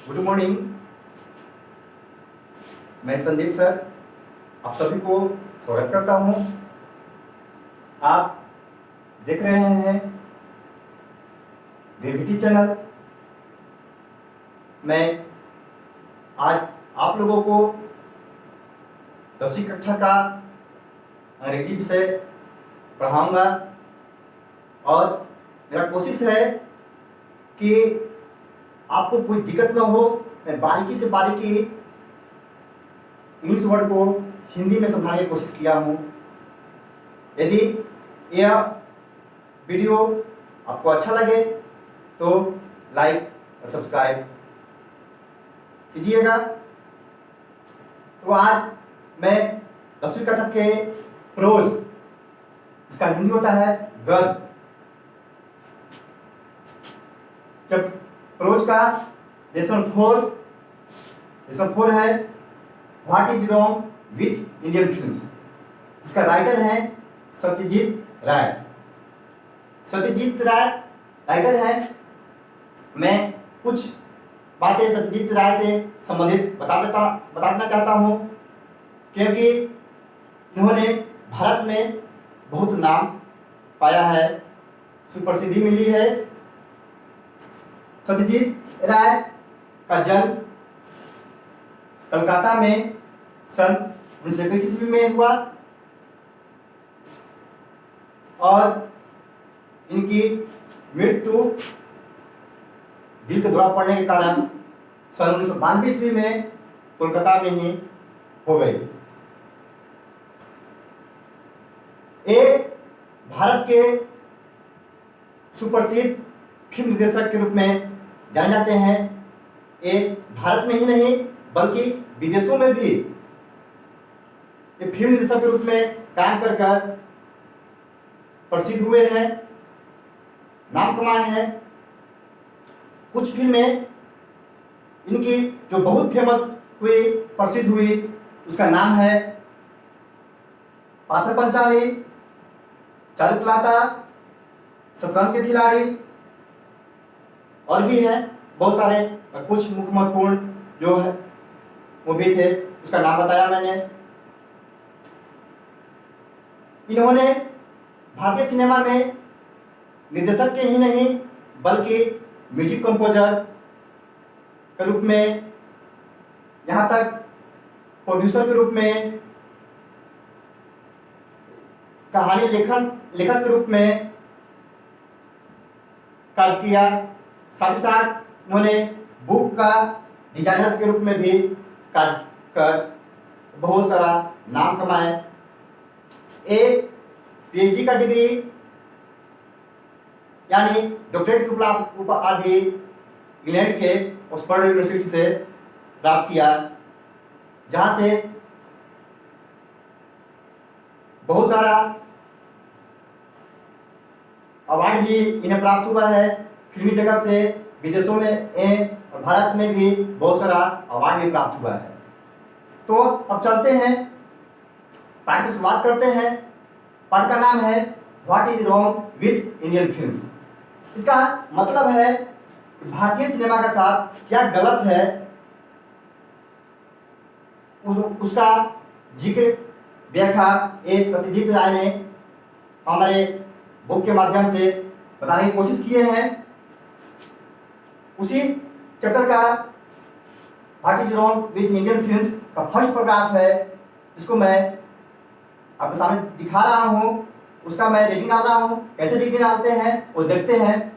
Good morning. मैं Sandeep sir आप सभी को स्वागत करता हूं। आप देख रहे हैं ग्रेविटी चैनल। मैं आज आप लोगों को 10वीं कक्षा का अंग्रेजी विषय पढ़ाऊंगा और मेरा कोशिश है कि आपको कोई दिक्कत ना हो। मैं बारीकी से बारीकी इंग्लिश वर्ड को हिंदी में समझाने की कोशिश किया हूँ। यदि यह वीडियो आपको अच्छा लगे तो लाइक और सब्सक्राइब कीजिएगा। तो आज मैं 10वीं कक्षा के प्रोज, इसका हिंदी होता है गद्य। जब प्रोज का लेसन 4 है what is wrong with Indian films. इसका राइटर है सत्यजीत राय। सत्यजीत राय राइटर है। मैं कुछ बातें सत्यजीत राय से संबंधित बता देना चाहता हूँ, क्योंकि इन्होंने भारत में बहुत नाम पाया है, सुप्रसिद्धि मिली है। सत्यजीत राय का जन्म कलकत्ता में सन 1921 ईस्वी में हुआ और इनकी मृत्यु दिल का दौरा पड़ने के कारण सन 1992 ईस्वी में कोलकाता में ही हो गई। ये भारत के सुप्रसिद्ध फिल्म निर्देशक के रूप में जाने जाते हैं। ये भारत में ही नहीं बल्कि विदेशों में भी ये फिल्म निर्देशक के रूप में काम कर कर प्रसिद्ध हुए हैं, नाम कमाए हैं। कुछ फिल्में इनकी जो बहुत फेमस हुई, प्रसिद्ध हुई, उसका नाम है पाथर पंचाली, चारुकलाता, शतरंज के खिलाड़ी, और भी है बहुत सारे। कुछ मुख्य महत्वपूर्ण जो है मूवी थे उसका नाम बताया मैंने। इन्होंने भारतीय सिनेमा में निर्देशक के ही नहीं बल्कि म्यूजिक कंपोजर के रूप में, यहाँ तक प्रोड्यूसर के रूप में, कहानी लेखक के रूप में कार्य किया। साथ ही साथ उन्होंने बुक का डिजाइनर के रूप में भी कार्य कर बहुत सारा नाम कमाए। एक पीएचडी का डिग्री यानी डॉक्टरेट की उपाधि इंग्लैंड के ऑक्सफोर्ड यूनिवर्सिटी से प्राप्त किया, जहां से बहुत सारा अवार्ड भी इन्हें प्राप्त हुआ है फिल्मी जगत से, विदेशों में और भारत में भी बहुत सारा अवार्ड भी प्राप्त हुआ है। तो अब चलते हैं, पाठ की शुरुआत करते हैं। पाठ का नाम है what is wrong with Indian films. इसका मतलब है भारतीय सिनेमा के साथ क्या गलत है, उसका जिक्र व्याख्या एक सत्यजीत राय ने हमारे बुक के माध्यम से बताने की कोशिश किए हैं। उसी चैप्टर का what is wrong with Indian films का फर्स्ट पैराग्राफ है, जिसको मैं आपके सामने दिखा रहा हूँ। उसका मैं रीडिंग डाल रहा हूँ। कैसे रीडिंग डालते हैं वो देखते हैं।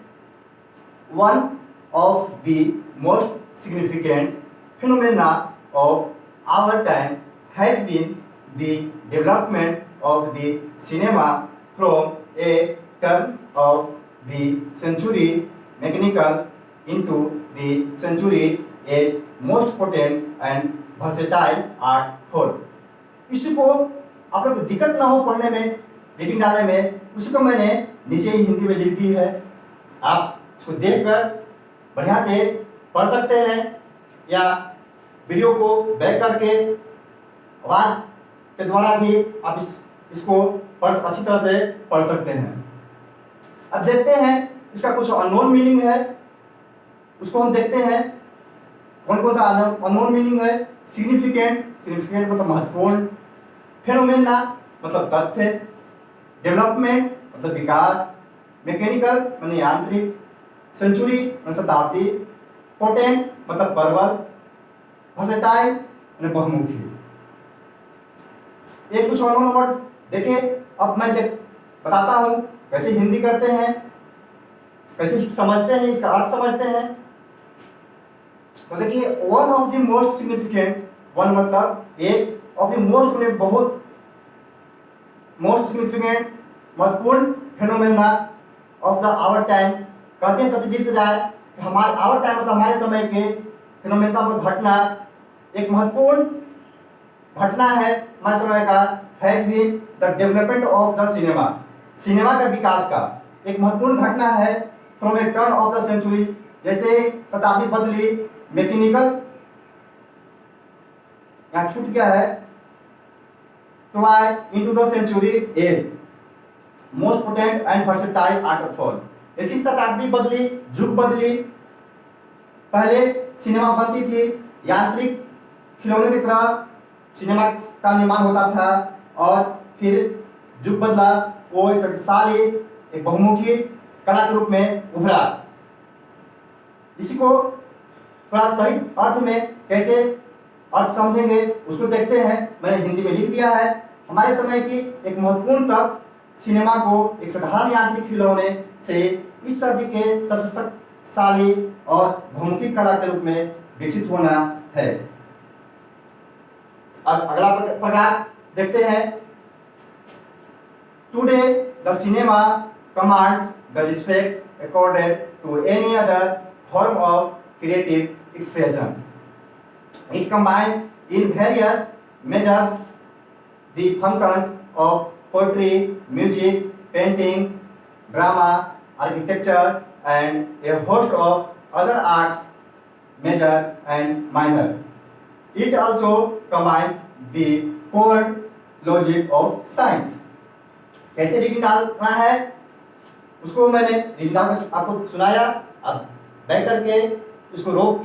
One of the most significant phenomena of our time has been the development of the cinema from a turn of the century mechanical into the century as most potent and versatile art form। इसी को आप लोग को दिक्कत ना हो पढ़ने में, रीडिंग डालने में, उसी को मैंने नीचे ही हिंदी में लिख दी है। आप इसको देखकर बढ़िया से पढ़ सकते हैं या वीडियो को बैक करके आवाज के द्वारा भी आप इसको अच्छी तरह से पढ़ सकते हैं। अब देखते हैं इसका कुछ अननोन मीनिंग है, उसको हम देखते हैं। कौन कौन सा अननोन मीनिंग है? सिग्निफिकेंट, सिग्निफिकेंट मतलब महत्वपूर्ण, फेनोमेना मतलब तथ्य, डेवलपमेंट मतलब विकास, मैकेनिकल मतलब यांत्रिक, सेंचुरी मतलब शताब्दी, पोटेंट मतलब प्रबल, वर्सेटाइल मतलब बहुमुखी। एक कुछ अननोन वर्ड देखिए। अब मैं बताता हूं कैसे हिंदी करते हैं, कैसे समझते हैं, इसका अर्थ समझते हैं। तो देखिए, one of the most significant, one मतलब एक, ऑफ द मोस्ट मतलब बहुत, मोस्ट सिग्निफिकेंट महत्वपूर्ण phenomena of the our time. कहते हैं सत्यजीत राय कि हमारे आवर टाइम मतलब हमारे समय के फेनोमेना मतलब घटना, एक महत्वपूर्ण घटना है हमारे समय का, has been the development of the cinema, cinema का विकास का एक महत्वपूर्ण घटना है। From a turn of the century, जैसे शताब्दी बदली, मैकेनिकल यहाँ छूट गया है, try into the century age, most potent and versatile art of fall. ऐसी शताब्दी बदली, युग बदली। पहले सिनेमा बनती थी यांत्रिक खिलौने की तरह, सिनेमा का निर्माण होता था, और फिर युग बदला, वो एक शक्तिशाली, एक बहुमुखी कला के रूप में उभरा। इसी को थोड़ा सही अर्थ में कैसे अर्थ समझेंगे उसको देखते हैं। मैंने हिंदी में लिख दिया है। हमारे समय की एक महत्वपूर्ण तत्व सिनेमा को एक साधारण यांत्रिक खिलौने से इस सदी के सबसे शक्तिशाली और बहुमुखी कला के रूप में विकसित होना है। अब अगला प्रकार देखते हैं। Today the cinema commands the respect accorded to any other form of creative expression. It combines in various measures the functions of poetry, music, painting, drama, architecture, and a host of other arts, major and minor. It also combines the core logic of science. कैसे reading डालना है उसको मैंने reading डाल आपको सुनाया। अब बैठ करके इसको रोक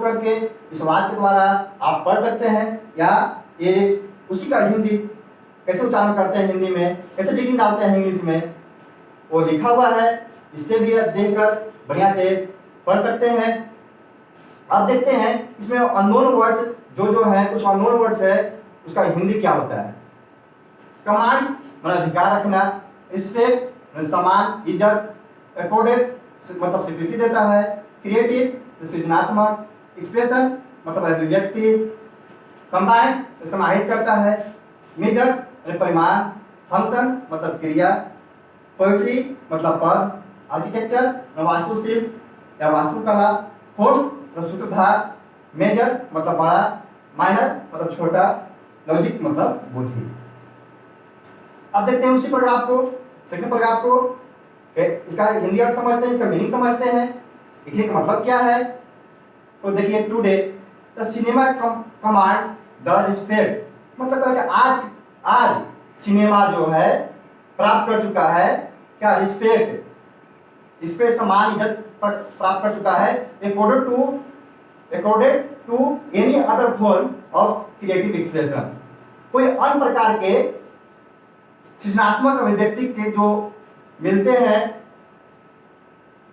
करके इस आवाज के द्वारा आप पढ़ सकते हैं, या ये उसी का हिंदी कैसे उच्चारण करते हैं, हिंदी में कैसे रीडिंग डालते हैं इंग्लिश में, वो लिखा हुआ है। इससे भी आप देखकर बढ़िया से पढ़ सकते हैं। अब देखते हैं इसमें अननोन वर्ड्स जो है, कुछ अननोन वर्ड्स है, उसका हिंदी क्या होता है। कमांड्स मतलब अधिकार रखना, रिस्पेक्ट मतलब सम्मान, इज्जत, अकॉर्डेड मतलब स्वीकृति देता है, क्रिएटिव सृजनात्मक, एक्सप्रेशन मतलब अभिव्यक्ति, कंबाइंस समाहित करता है, मेजर्स परिमाण, फंक्शन मतलब क्रिया, पोएट्री मतलब पद, आर्किटेक्चर मतलब वास्तुशिल्प या वास्तुकला, होस्ट मतलब सूत्रधार, मेजर मतलब बड़ा, माइनर मतलब छोटा, लॉजिक मतलब बुद्धि। अब देखते हैं उसी पैराग्राफ को, सेकंड पैराग्राफ को, इसका हिंदी अर्थ समझते हैं, इसका मीनिंग समझते हैं, लिखने का मतलब क्या है। तो देखिए, today the cinema commands the respect मतलब कि आज सिनेमा जो है प्राप्त कर चुका है क्या, रिस्पेक्ट सम्मान, इज्जत प्राप्त कर चुका है, accorded to any other form of creative expression. कोई अन्य प्रकार के सृजनात्मक अभिव्यक्ति के जो मिलते हैं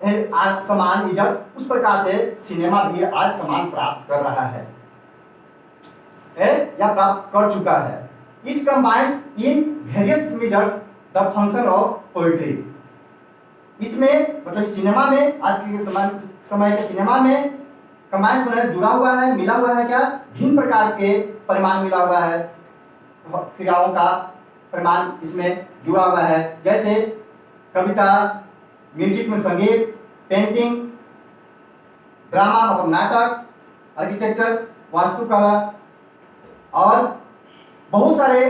समान, इज्जत, उस प्रकार से सिनेमा भी आज समान प्राप्त कर रहा है या प्राप्त कर चुका है। It combines in various measures the function of poetry. इसमें मतलब सिनेमा में, आज के समय के सिनेमा में कंबाइंस में जुड़ा हुआ है, मिला हुआ है क्या, भिन्न प्रकार के परिमाण मिला हुआ है, क्रियाओं का परिमाण इसमें जुड़ा हुआ है, जैसे कविता, म्यूजिक में संगीत, पेंटिंग, ड्रामा मतलब नाटक, आर्किटेक्चर वास्तुकला, और बहुत सारे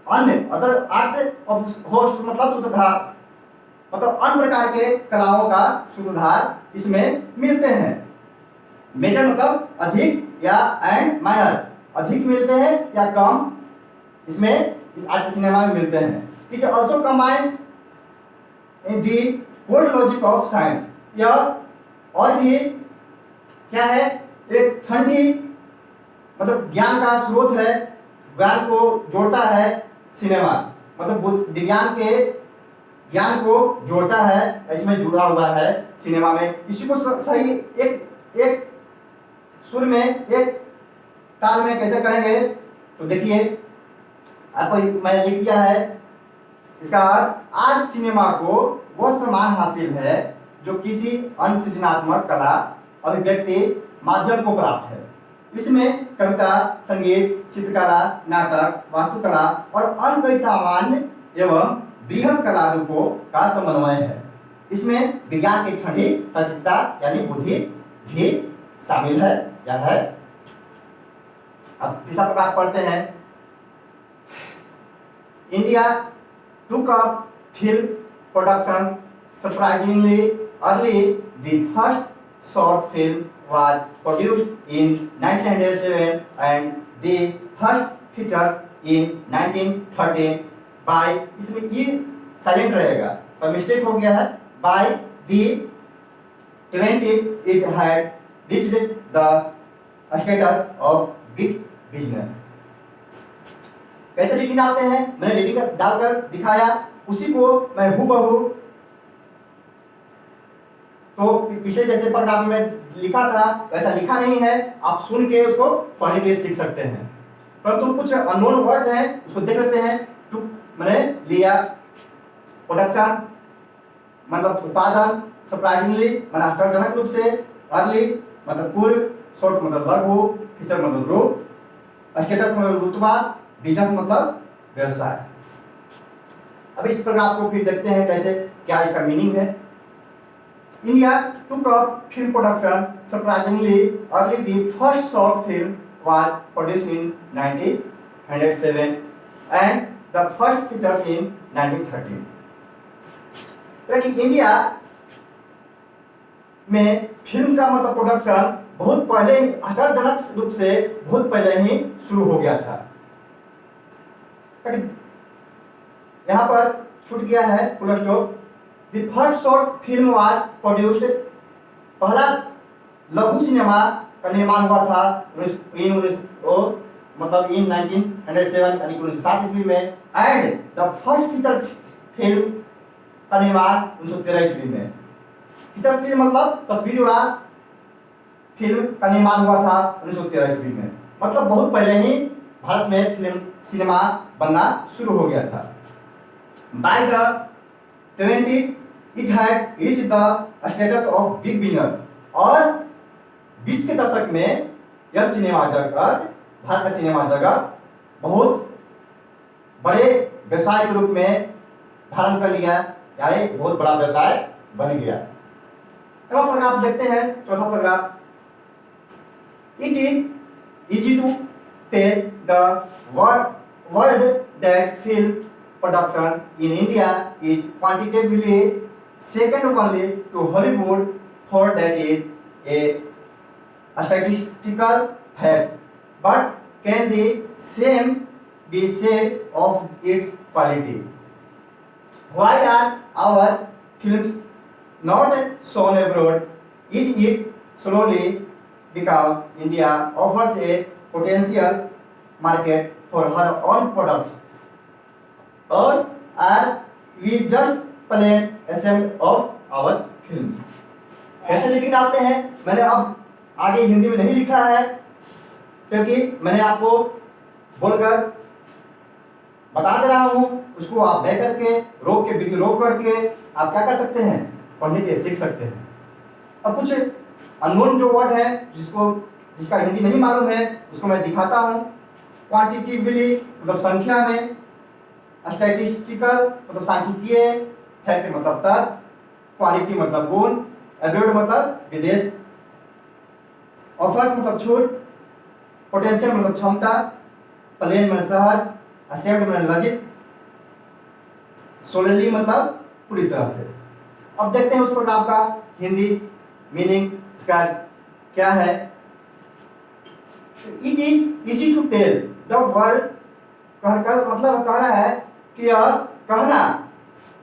अन्य अदर आर्ट्स होस्ट मतलब सूत्रधार, मतलब अन्य प्रकार के कलाओं का सूत्रधार इसमें मिलते हैं। मेजर मतलब अधिक या एंड माइनर, अधिक मिलते हैं या कम, इसमें आज के सिनेमा में मिलते हैं। ठीक है, also combines in the code logic of science, यह और भी क्या है, एक ठंडी मतलब ज्ञान का स्रोत है, ज्ञान को जोड़ता है सिनेमा, मतलब विज्ञान के ज्ञान को जोड़ता है, इसमें जुड़ा हुआ है सिनेमा में। इसी को सही एक एक सुर में, एक ताल में कैसे कहेंगे, तो देखिए आपको मैंने लिख दिया है इसका अर्थ। आज सिनेमा को वह सम्मान हासिल है जो किसी अन्य सृजनात्मक कला अभिव्यक्ति माध्यम को प्राप्त है। इसमें कविता, संगीत, चित्रकला, नाटक, वास्तुकला और अन्य कई सामान्य एवं बृहद कला रूपों का समन्वय है। इसमें विज्ञान की ठंडी तार्किकता यानी बुद्धि भी शामिल है या है। अब तीसरा प्रकार पढ़ते हैं। India took up film production surprisingly early. The first short film was produced in 1907 and the first feature in 1913 by, इसमें ई साइलेंट रहेगा पर मिस्टेक हो गया है, by the 20s it had reached the status of big business। कैसे rating डालते हैं, मैंने रेटिंग डालकर दिखाया, उसी को मैं हूबहू तो पिछले जैसे पैराग्राफ में लिखा था वैसा लिखा नहीं है, आप सुन के उसको पढ़ने के लिए सीख सकते हैं। परंतु कुछ अननोन वर्ड्स हैं उसको देख लेते हैं। टू मैंने लिया, प्रोडक्शन मतलब उत्पादन, सरप्राइजिंगली मतलब आश्चर्यजनक रूप से, अर्ली मतलब पूर्व, शॉर्ट मतलब लघु, फीचर मतलब रूप, स्टेटस मतलब रुतबा, बिजनेस मतलब व्यवसाय। अब इस पैराग्राफ को फिर देखते हैं कैसे क्या इसका मीनिंग है। India took up film production surprisingly early. The first short film was produced in 1907 and the first feature in 1913। यानी इंडिया में फिल्म का मतलब प्रोडक्शन बहुत पहले ही आश्चर्यजनक रूप से बहुत पहले ही शुरू हो गया था। यहाँ पर छूट गया है full stop. The first short film was produced, पहला लघु सिनेमा का निर्माण हुआ था मतलब इन 1907 यानी 1907 ईस्वी में, and the first feature film का निर्माण 1913 ईस्वी में। फीचर फिल्म मतलब तस्वीर वाला फिल्म का निर्माण हुआ था 1913 ईस्वी में, मतलब बहुत पहले ही भारत में फिल्म सिनेमा बनना शुरू हो गया था। By the 20s it had reached the status of big business, और 20 के दशक में यह सिनेमा जगत, भारत का सिनेमा जगत बहुत बड़े व्यवसाय के रूप में धारण कर लिया, यानी बहुत बड़ा व्यवसाय बन गया। अगला पैराग्राफ देखते हैं, चौथा paragraph. It is easy to tell the world that film production in India is quantitatively second only to Hollywood, for that is a statistical fact. But can the same be said of its quality? Why are our films not shown abroad? Is it solely because India offers a potential market for her own products, or are we just plain ashamed of our films? कैसे लिख डालते हैं, मैंने अब आगे हिंदी में नहीं लिखा है क्योंकि मैंने आपको बोलकर बता दे रहा हूं, उसको आप बह करके रोक के वीडियो रोक करके आप क्या कर सकते हैं, पढ़ने के सीख सकते हैं। अब कुछ अननोन जो वर्ड है जिसका हिंदी नहीं मालूम है उसको मैं दिखाता हूँ। क्वांटिटिवली मतलब संख्या में, स्टैटिस्टिकल मतलब सांख्यिकीय, फैक्ट मतलब तथ्य, क्वालिटी मतलब गुण, अब्रॉड मतलब विदेश, ऑफर्स मतलब छूट, पोटेंशियल मतलब क्षमता, प्लेन मतलब सहज, असेम्ड मतलब लज्जित, सोलली मतलब पूरी तरह से। अब देखते हैं उस प्रोग्राम का हिंदी मीनिंग इसका क्या है। It is easy to tell the world, कहकर मतलब कह रहा है कि यह कहना,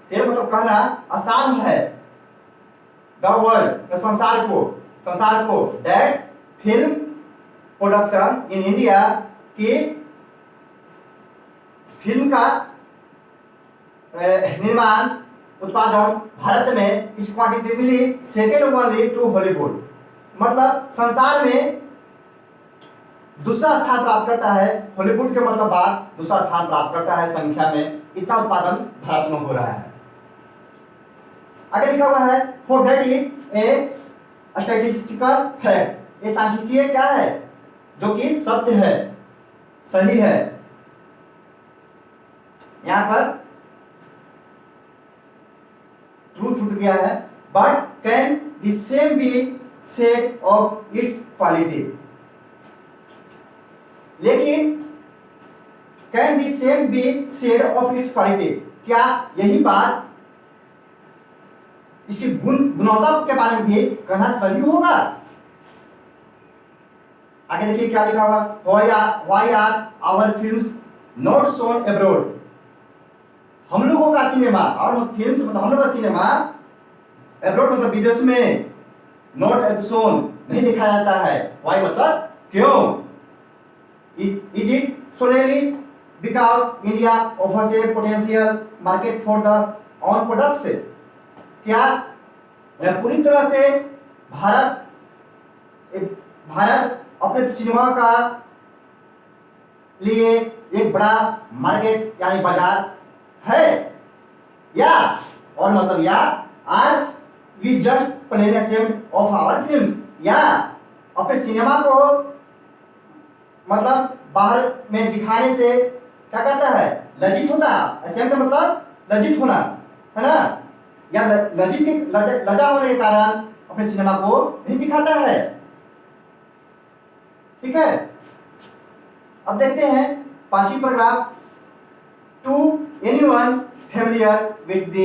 टेल मतलब कहना आसान है, द वर्ल्ड संसार को that film production in India की फिल्म का निर्माण उत्पादन भारत में इस quantitatively second only to Hollywood, मतलब संसार में दूसरा स्थान प्राप्त करता है। हॉलीवुड के मतलब बाद दूसरा स्थान प्राप्त करता है संख्या में, इतना उत्पादन भारत में हो रहा है। आगे लिखा हुआ है for that is a statistical fact, ये सांख्यिकीय क्या है, जो कि सत्य है, सही है। यहां पर ट्रू छूट गया है, but can the same be said of its quality, लेकिन can the same be said of its quality, क्या यही बात इसकी गुणवत्ता के बारे में भी कहना सही होगा। आगे देखिए क्या लिखा हुआ, why are our films not shown abroad, हम लोगों का सिनेमा और फिल्म्स मतलब हम लोगों का सिनेमा अब्रॉड मतलब विदेश में नॉट शोन नहीं दिखाया जाता है। व्हाई मतलब क्यों, is it सोलेली because India offers A potential market for the on products, क्या पूरी तरह से भारत अपने सिनेमा का लिए एक बड़ा मार्केट यानी बाजार है, या और मतलब या are we just plain ashamed of our films, या अपने सिनेमा को मतलब बाहर में दिखाने से क्या करता है, लज्जित होता है। असेम्ड मतलब लज्जित होना है ना, या लजा होने के कारण अपने सिनेमा को नहीं दिखाता है। ठीक है, अब देखते हैं पांचवी paragraph, to anyone familiar with the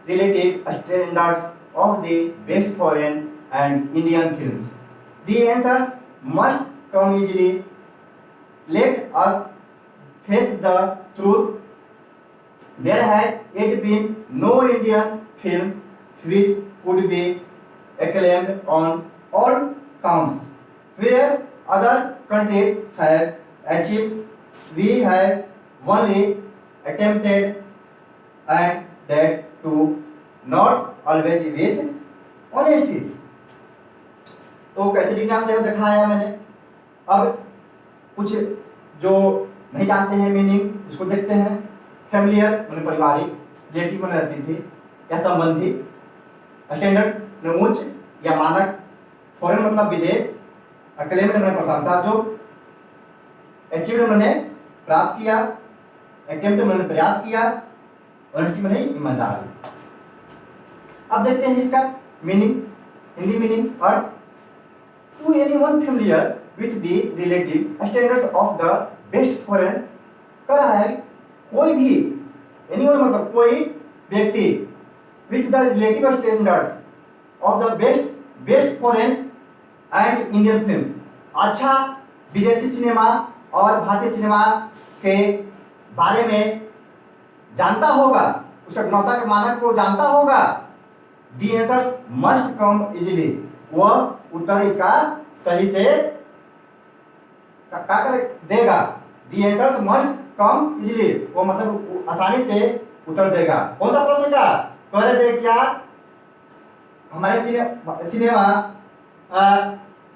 relative standards of the best foreign and Indian films, the answers must come easily, let us face the truth, there has yet been no Indian film which could be acclaimed on all counts, where other countries have achieved, we have only attempted, and that too not always with honesty। तो कैसे डिग्नाम दिखाया मैंने। अब कुछ जो नहीं जानते हैं मीनिंग उसको देखते हैं। फैमिलियर मैंने पारिवारिक, रिलेटिव में रहती थी या संबंधी, स्टैंडर्ड में उच्च या मानक, फॉरेन मतलब विदेश, अक्लेम्ड मैंने प्रशंसा जो, अचीव्ड मैंने प्राप्त किया, अटेम्प्ट मैंने प्रयास किया, ऑनेस्टी मैंने ईमानदारी। अब देखते हैं इसका मीनिंग, हिंदी मीनिंग। और to anyone familiar with the relative standards of the best foreign, कर रहा है कोई भी, एनीवन मतलब कोई व्यक्ति, with the relative standards of the best foreign and Indian film, अच्छा विदेशी सिनेमा और भारतीय सिनेमा के बारे में जानता होगा, उसका गुणवत्ता के मानक को जानता होगा। The answers must come easily, वह उत्तर इसका सही से क्या कर देगा। The answers must come easily, वो मतलब आसानी से उत्तर देगा। कौन सा प्रश्न का कह रहे थे, क्या हमारे सिनेमा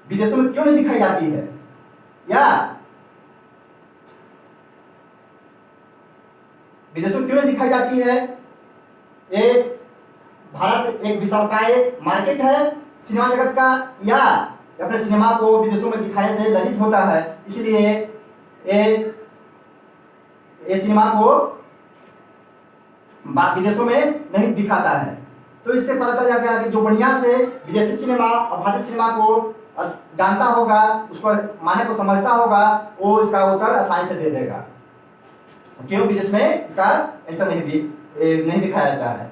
विदेशों में क्यों नहीं दिखाई जाती है, या विदेशों में क्यों नहीं दिखाई जाती है। ये भारत एक विशालकाय मार्केट है सिनेमा जगत का, या अपने सिनेमा को विदेशों में दिखाने से लज्जित होता है, इसलिए ये सिनेमा को विदेशों में नहीं दिखाता है। तो इससे पता चल जाता है कि जो बढ़िया से विदेशी सिनेमा और भारतीय सिनेमा को जानता होगा, उसको माने को समझता होगा, वो इसका उत्तर आसानी से दे देगा। क्यों विदेश में इसका आंसर नहीं दिखाया जाता है।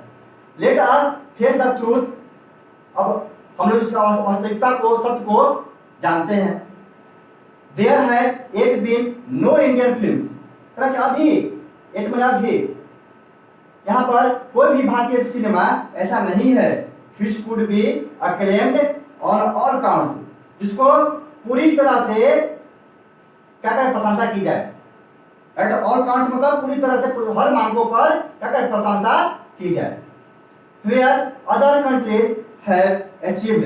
Late us face the truth, अब हम लोग इसका वास्तविकता को, सत्य को जानते हैं। There has yet been no Indian film, अभी एट में अभी यहाँ पर कोई भी भारतीय सिनेमा ऐसा नहीं है which could be acclaimed on all counts, जिसको पूरी तरह से क्या करें, प्रशंसा की जाए। एट ऑल काउंट्स मतलब पूरी तरह से हर मानकों पर क्या करें, प्रशंसा की जाए। Where other countries have achieved,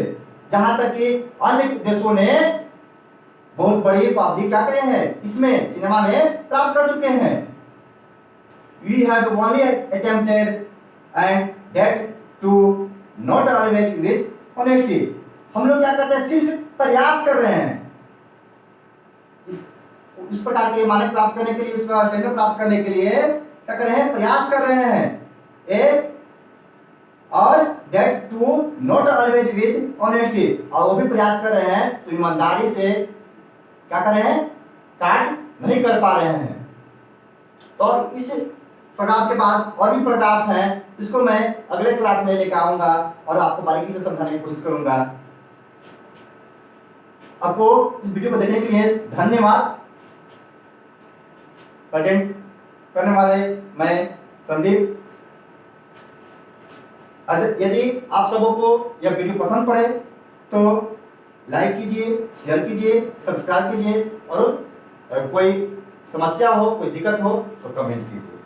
जहां तक कि अन्य देशों ने बहुत बड़ी उपलब्धि क्या करे हैं, इसमें सिनेमा में प्राप्त कर चुके हैं। We have only attempted and that too not always with honesty। हम लोग क्या करते हैं, सिर्फ प्रयास कर रहे हैं इस प्रकार के मानक प्राप्त करने के लिए, उसका स्टैंडर्ड प्राप्त करने के लिए क्या कर रहे हैं, प्रयास कर रहे हैं। और that too not always with honesty, और वो भी प्रयास कर रहे हैं तो ईमानदारी से क्या कर रहे हैं, कार्य नहीं कर पा रहे हैं। तो इस पैराग्राफ के बाद और भी पैराग्राफ हैं, इसको मैं अगले क्लास में लेकर आऊंगा और आपको बारीकी से समझाने की कोशिश करूंगा। आपको इस वीडियो को देखने के लिए धन्यवाद। प्रेजेंट करने वाले मैं संदीप। यदि आप सबों को यह वीडियो पसंद पड़े तो लाइक कीजिए, शेयर कीजिए, सब्सक्राइब कीजिए, और कोई समस्या हो, कोई दिक्कत हो तो कमेंट कीजिए।